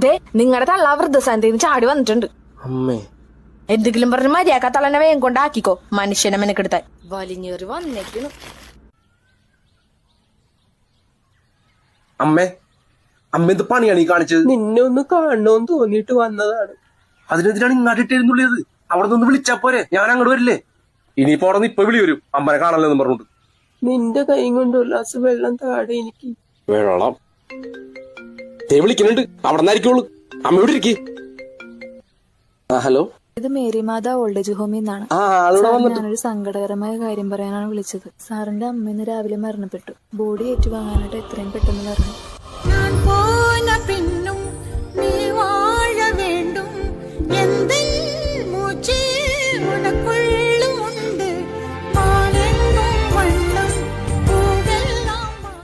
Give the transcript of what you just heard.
ദേ നിങ്ങളുടെ തള്ള വൃദ്ധസാന്തിന്ന് ചാടി വന്നിട്ടുണ്ട്. അമ്മേ എന്തെങ്കിലും പറഞ്ഞ് മര്യാദ തള്ളനെ വേഗം കൊണ്ടാക്കിക്കോ. മനുഷ്യനെ മെനക്കെടുത്താൻ വലിഞ്ഞേറി വന്നേക്കുന്നു. അമ്മേ അമ്മ എന്ത് പണിയാണ് ഈ കാണിച്ചത്? നിന്നെ ഒന്ന് കാണണോന്ന് തോന്നിയിട്ട് വന്നതാണ്. അതിനെതിരാണ് ഇങ്ങാട്ടിട്ട് എഴുന്നള്ളിയത്. അവിടെ നിന്ന് വിളിച്ചാ പോരെ, ഞാൻ അങ്ങോട്ട് വരില്ലേ? ഇനിയിപ്പോ അവിടെ നിന്ന് ഇപ്പൊ വിളി വരും, അമ്മനെ കാണല്ലെന്ന് പറഞ്ഞോണ്ട്. നിന്റെ കൈ കൊണ്ട് ഒരു ഗ്ലാസ് വെള്ളം താഴെ എനിക്ക്. വെള്ളം വിളിക്കുന്നുണ്ട്, അവിടെ നിന്നായിരിക്കുള്ളൂ. അമ്മ ഇവിടെ ഇരിക്കേ. ഹലോ, ഇത് മേരിമാത ഓൾഡ് ഏജ് ഹോമിൽ നിന്നാണ്. ഞാനൊരു സങ്കടകരമായ കാര്യം പറയാനാണ് വിളിച്ചത്. സാറിന്റെ അമ്മ ഇന്ന് രാവിലെ മരണപ്പെട്ടു. ബോഡി ഏറ്റുവാങ്ങാനായിട്ട് എത്രയും പെട്ടെന്ന് വരണം.